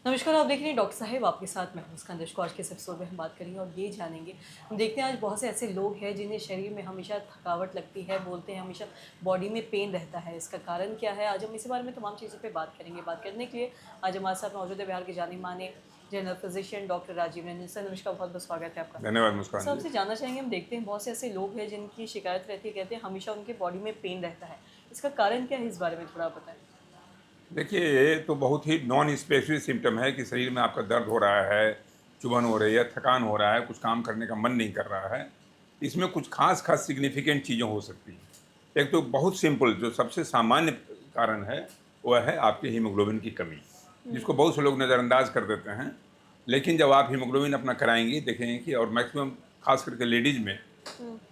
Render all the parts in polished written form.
नमस्कार, आप देख रहे हैं डॉक्टर साहिब आपके साथ मैं हूं मुस्कान दर्श को। आज के इस एपिसोड में हम बात करेंगे और ये जानेंगे, हम देखते हैं आज बहुत से ऐसे लोग हैं जिन्हें शरीर में हमेशा थकावट लगती है, बोलते हैं हमेशा बॉडी में पेन रहता है। इसका कारण क्या है? आज हम इसी बारे में तमाम चीज़ों पे बात करेंगे। बात करने के लिए आज हमारे साथ मौजूद है बिहार के जाने-माने general physician doctor Rajiv Ranjan sir. नमस्कार, बहुत-बहुत स्वागत है आपका। धन्यवाद मुस्कान सर, जी। आपसे जानना चाहेंगे, हम देखते हैं बहुत से ऐसे लोग हैं जिनकी शिकायत रहती है, कहते हैं हमेशा उनके बॉडी में पेन रहता है। इसका कारण क्या है? इस बारे में थोड़ा आप बताएँ। देखिए, ये तो बहुत ही नॉन स्पेसिफिक सिम्पटम है कि शरीर में आपका दर्द हो रहा है, चुभन हो रही है, थकान हो रहा है, कुछ काम करने का मन नहीं कर रहा है। इसमें कुछ खास सिग्निफिकेंट चीज़ें हो सकती हैं। एक तो बहुत सिंपल जो सबसे सामान्य कारण है, वह है आपके हीमोग्लोबिन की कमी, जिसको बहुत से लोग नज़रअंदाज कर देते हैं। लेकिन जब आप हीमोग्लोबिन अपना कराएँगे, देखेंगे कि और मैक्सिमम खास करके लेडीज़ में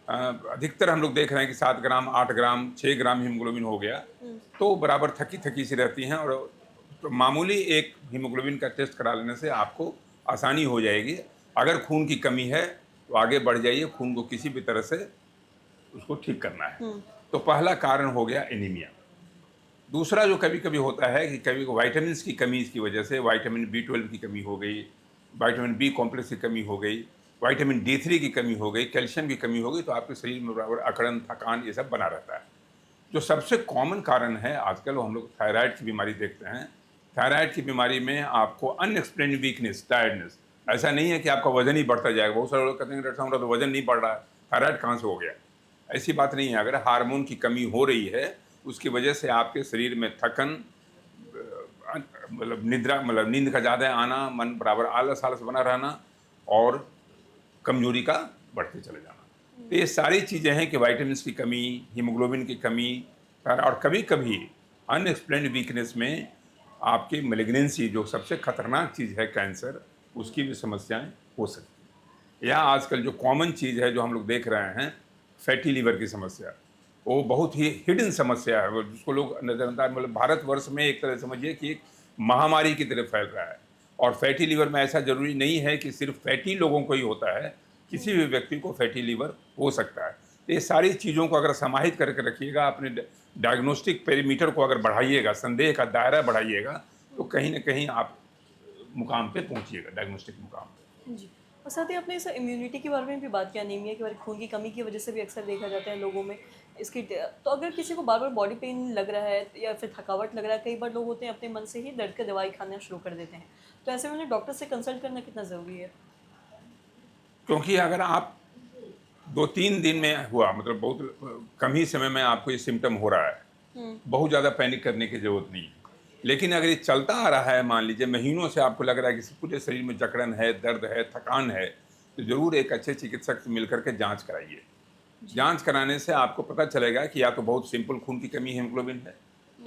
अ, अधिकतर हम लोग देख रहे हैं कि 7 ग्राम, 8 ग्राम, 6 ग्राम हीमोग्लोबिन हो गया, तो बराबर थकी-थकी सी रहती हैं और तो मामूली एक हीमोग्लोबिन का टेस्ट करा लेने से आपको आसानी हो जाएगी। अगर खून की कमी है, तो आगे बढ़ जाइए, खून को किसी भी तरह से उसको ठीक करना है। तो पहला कारण हो गया एनीमिया। दूसरा जो कभी-कभी होता है कि कभी विटामिन्स की कमी की वजह से विटामिन बी12 की कमी हो गई, विटामिन बी कॉम्प्लेक्स की कमी हो गई, विटामिन डी3 की कमी हो गई, कैल्शियम की कमी हो गई, तो आपके शरीर में बराबर अकड़न, थकान ये सब बना रहता है। जो सबसे कॉमन कारण है आजकल, वो हम लोग थायराइड की बीमारी देखते हैं। थायराइड की बीमारी में आपको अनएक्सप्लेन्ड वीकनेस, टायर्डनेस, ऐसा नहीं है कि आपका वजन ही बढ़ता जाएगा। बहुत सारे लोग कहते हैं कि डॉक्टर साहब मेरा तो वजन नहीं बढ़ रहा है, थायराइड कहाँ से हो गया? ऐसी बात नहीं है। अगर हार्मोन की कमी हो रही है, उसकी वजह से आपके शरीर में थकन, मतलब निद्रा, मतलब नींद का ज़्यादा आना, मन बराबर आलस-आलस बना रहना और कमजोरी का बढ़ते चले जाना। तो ये सारी चीज़ें हैं कि विटामिन्स की कमी, हीमोग्लोबिन की कमी और कभी-कभी अनएक्सप्लेन्ड वीकनेस में आपकी मैलिग्नेंसी, जो सबसे खतरनाक चीज़ है कैंसर, उसकी भी समस्याएं हो सकती हैं। या आजकल जो कॉमन चीज़ है जो हम लोग देख रहे हैं, फैटी लीवर की समस्या, वो बहुत ही हिडन समस्या है, वो जिसको लोग नज़रअंदाज, मतलब भारतवर्ष में एक तरह समझिए कि एक महामारी की तरह फैल रहा है। और फैटी लीवर में ऐसा ज़रूरी नहीं है कि सिर्फ फैटी लोगों को ही होता है, किसी भी व्यक्ति को फैटी लीवर हो सकता है। तो ये सारी चीज़ों को अगर समाहित करके रखिएगा, अपने डायग्नोस्टिक पेरीमीटर को अगर बढ़ाइएगा, संदेह का दायरा बढ़ाइएगा, तो कहीं न कहीं आप मुकाम पे पहुँचिएगा, डायग्नोस्टिक मुकाम पे। जी। और साथ ही आपने इस इम्यूनिटी के बारे में भी बात की, अनीमिया के बारे में, खून की कमी की वजह से भी अक्सर देखा जाता है लोगों में इसकी तो अगर किसी को बार-बार बॉडी पेन लग रहा है या फिर थकावट लग रहा है, कई बार लोग होते हैं अपने मन से ही दर्द की दवाई खाना शुरू कर देते हैं। तो ऐसे में उन्हें डॉक्टर से कंसल्ट करना कितना ज़रूरी है? क्योंकि अगर आप 2-3 दिन में हुआ, मतलब बहुत कम ही समय में आपको ये सिम्पटम हो रहा है, हुँ। बहुत ज़्यादा पैनिक करने की ज़रूरत नहीं है। लेकिन अगर ये चलता आ रहा है, मान लीजिए महीनों से आपको लग रहा है कि पूरे शरीर में जकड़न है, दर्द है, थकान है, तो ज़रूर एक अच्छे चिकित्सक से मिल कर के जाँच कराइए। जी। जाँच कराने से आपको पता चलेगा कि या तो बहुत सिंपल खून की कमी हीमोग्लोबिन है,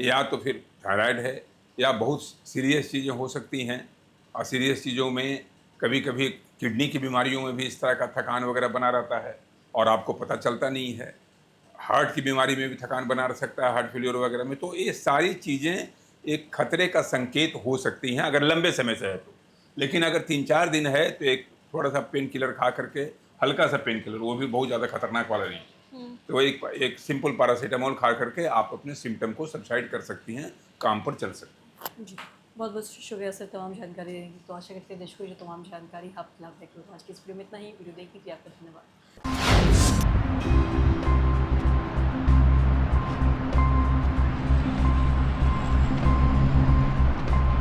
या तो फिर थायराइड है, या बहुत सीरियस चीज़ें हो सकती हैं। और सीरियस चीज़ों में कभी-कभी किडनी की बीमारियों में भी इस तरह का थकान वगैरह बना रहता है और आपको पता चलता नहीं है। हार्ट की बीमारी में भी थकान बना रह सकता है, हार्ट फेल्योर वगैरह में। तो ये सारी चीज़ें एक खतरे का संकेत हो सकती हैं अगर लंबे समय से है तो। लेकिन अगर 3-4 दिन है तो एक थोड़ा-सा पेन किलर खा करके, हल्का-सा पेन किलर, वो भी बहुत ज़्यादा खतरनाक वाला नहीं। हुँ। तो एक एक सिंपल पैरासिटामोल खा करके आप अपने सिम्पटम को सबसाइड कर सकती हैं, काम पर चल सकती हैं। जी। बहुत-बहुत शुक्रिया सर तमाम जानकारी देने की। तो आशा करते हैं दर्शकों को जो तमाम जानकारी आपको लाभदायक हो। तो आज की इस वीडियो में इतना ही। वीडियो देखने के लिए आपका धन्यवाद।